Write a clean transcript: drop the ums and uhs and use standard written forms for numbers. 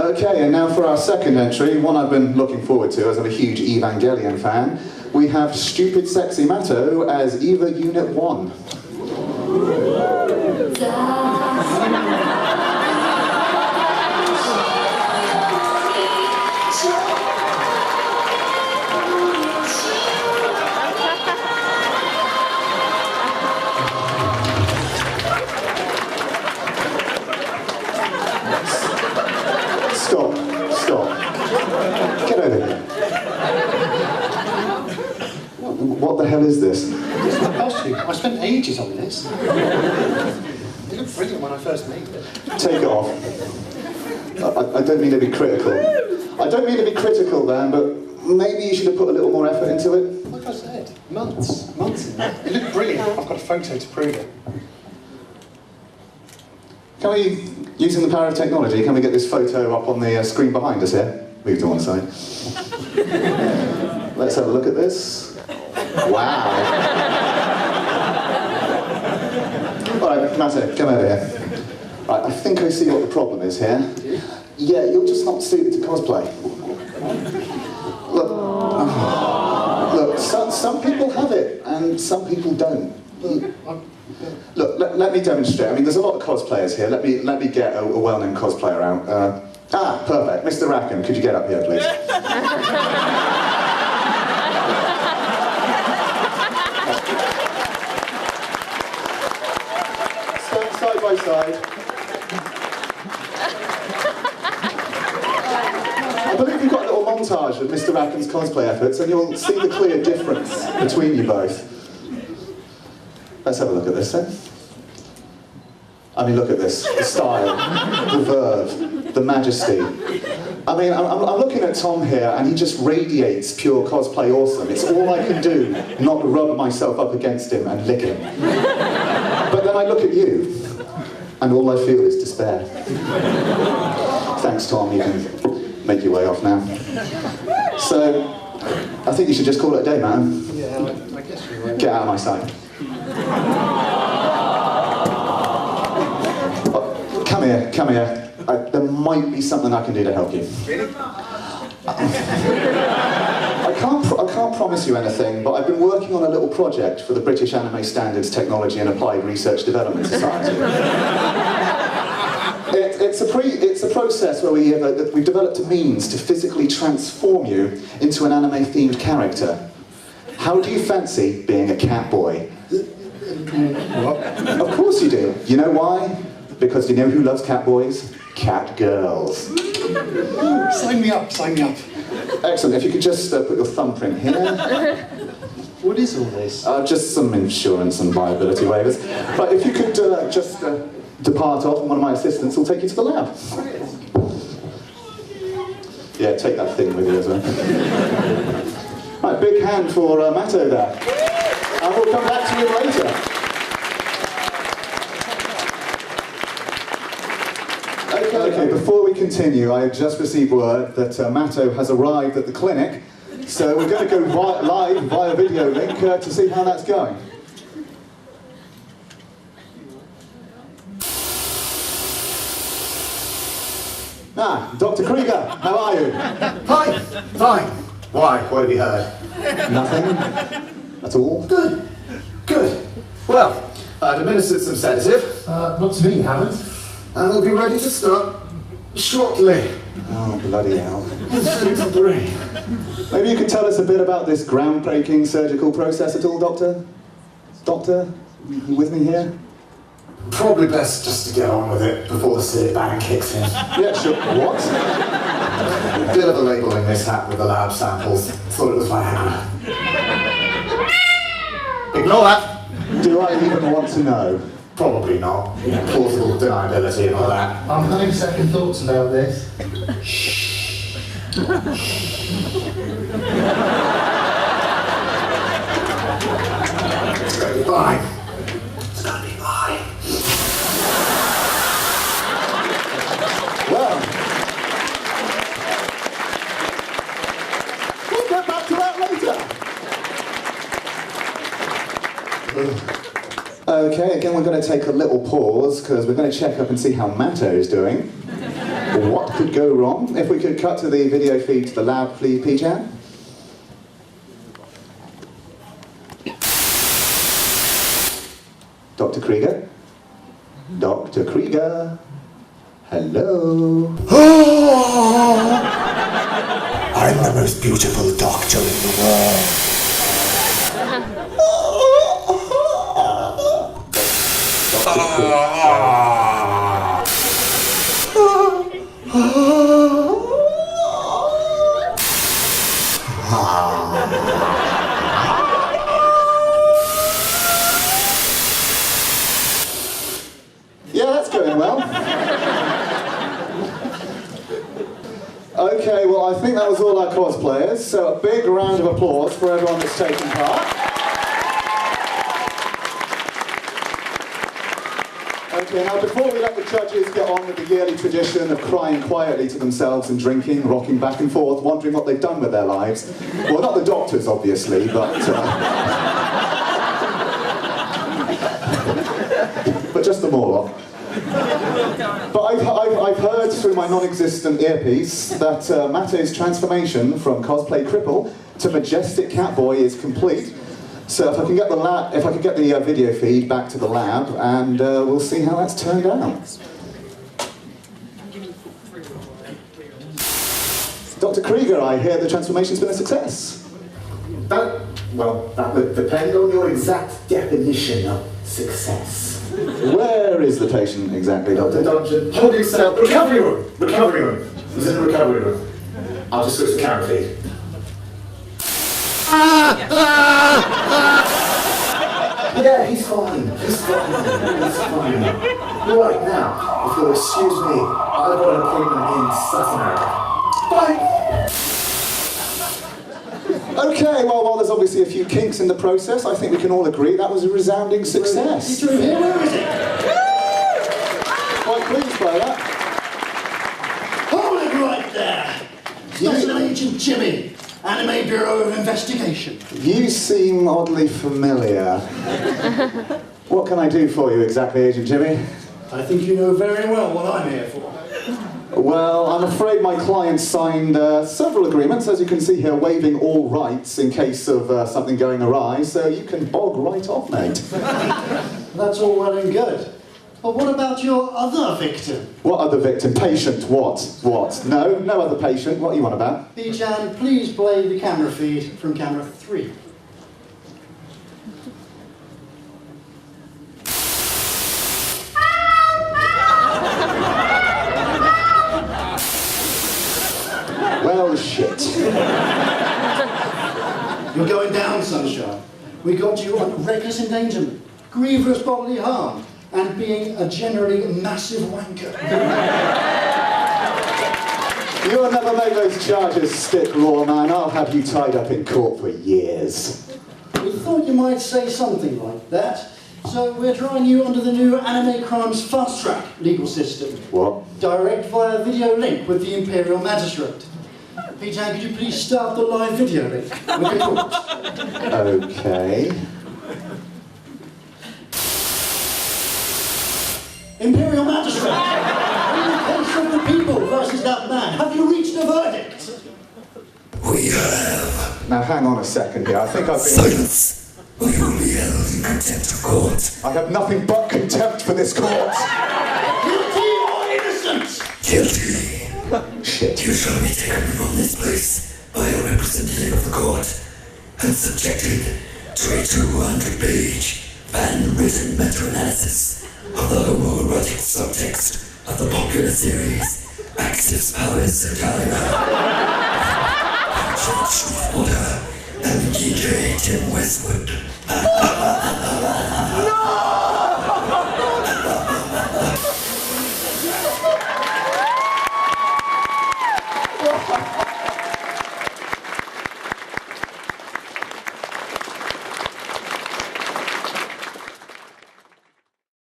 Okay, and now for our second entry, one I've been looking forward to as I'm a huge Evangelion fan. We have Stupid Sexy Matto as Eva Unit 1. Stop. Get over here. What the hell is this? It's my costume. I spent ages on this. It looked brilliant when I first made it. Take it off. I don't mean to be critical. I don't mean to be critical, Dan, but maybe you should have put a little more effort into it. Like I said, months in that. It looked brilliant. I've got a photo to prove it. Can we, using the power of technology, can we get this photo up on the screen behind us here? Move to one side. Let's have a look at this. Wow. All right, Matto, come over here. Right, I think I see what the problem is here. Yeah, you're just not suited to cosplay. Look, some people have it, and some people don't. Look, let me demonstrate. I mean, there's a lot of cosplayers here. Let me get a well-known cosplayer out. Perfect. Mr. Rackham, could you get up here, please? Stand side by side. I believe we've got a little montage of Mr. Rackham's cosplay efforts, and you'll see the clear difference between you both. Let's have a look at this then. I mean, look at this. The style, the verve, the majesty. I mean, I'm looking at Tom here, and he just radiates pure cosplay awesome. It's all I can do not to rub myself up against him and lick him. But then I look at you, and all I feel is despair. Thanks, Tom. You can make your way off now. So, I think you should just call it a day, man. Yeah, I guess you're right. Get out of my sight. Come here. There might be something I can do to help you. Really? I can't promise you anything, but I've been working on a little project for the British Anime Standards Technology and Applied Research Development Society. It's a process where we've developed a means to physically transform you into an anime-themed character. How do you fancy being a cat boy? What? Of course you do. You know why? Because you know who loves cat boys? Cat girls. Sign me up, sign me up. Excellent. If you could just put your thumbprint here. What is all this? Just some insurance and liability waivers. Right, if you could just depart off, and one of my assistants will take you to the lab. Yeah, take that thing with you as well. Right, big hand for Matto there. And we'll come back to you later. Okay, before we continue, I have just received word that Matto has arrived at the clinic, so we're going to go live via video link to see how that's going. Dr. Krieger, how are you? Hi, fine. Why? What have you heard? Nothing? At all? Good. Well, I've administered some sedative. Not to me, you haven't. And we'll be ready to start shortly. Oh, bloody hell. Three. Maybe you could tell us a bit about this groundbreaking surgical process at all, Doctor? Doctor, you with me here? Probably best just to get on with it before the silly bang kicks in. Yeah, sure. What? Bit of a labelling mishap with the lab samples. Thought it was Viagra. Ignore that. Do I even want to know? Probably not. You know, plausible deniability and all that. I'm having second thoughts about this. It's gonna be fine. It's gonna be fine. Well, we'll get back to that later. Okay, again we're going to take a little pause because we're going to check up and see how Matto's doing. What could go wrong? If we could cut to the video feed to the lab, please, P-Chan. Dr. Krieger? Dr. Krieger? Hello? I'm the most beautiful doctor in the world. Yeah, that's going well. Okay, well, I think that was all our cosplayers, so a big round of applause for everyone that's taken part. Okay, now before we let the judges get on with the yearly tradition of crying quietly to themselves and drinking, rocking back and forth, wondering what they've done with their lives. Well, not the doctors, obviously, but just the Morlock. But I've heard through my non-existent earpiece that Matte's transformation from cosplay cripple to majestic catboy is complete. So if I can get the video feed back to the lab, and we'll see how that's turned out. Dr. Krieger, I hear the transformation's been a success. That would depend on your exact definition of success. Where is the patient exactly, Doctor? Dungeon, holding cell, recovery room. Recovery room. He's in the recovery room. I'll just switch the camera feed. Yeah, he's fine. He's fine. He's fine. Right now, if you'll excuse me, I've got an appointment in South America. Bye. Okay, well, while there's obviously a few kinks in the process, I think we can all agree that was a resounding success. Where is it? Quite pleased by that. Hold it right there! Special Agent Jimmy, Anime Bureau of Investigation. You seem oddly familiar. What can I do for you exactly, Agent Jimmy? I think you know very well what I'm here for. Well, I'm afraid my client signed several agreements, as you can see here, waiving all rights in case of something going awry, so you can bog right off, mate. That's all well and good. But what about your other victim? What other victim? Patient, what? What? No other patient. What are you on about? P-Chan, please play the camera feed from camera 3. Well, shit. You're going down, Sunshine. We got you on reckless endangerment, grievous bodily harm, and being a generally massive wanker. You'll never make those charges stick, Lawman. I'll have you tied up in court for years. We thought you might say something like that, so we're trying you under the new Anime Crimes Fast Track legal system. What? Direct via video link with the Imperial Magistrate. P-Chan, could you please start the live video link with the court? Okay. Imperial Magistrate, in the case of the people versus that man, have you reached a verdict? We have. Now hang on a second here. I think I've been... Silence! Or you will be held in contempt of court. I have nothing but contempt for this court. Guilty or innocent? Guilty. Shit. You shall be taken from this place by a representative of the court and subjected to a 200-page fan-written meta-analysis of the homoerotic subtext of the popular series Axis Powers Italia. Judge Order and DJ Tim Westwood. No!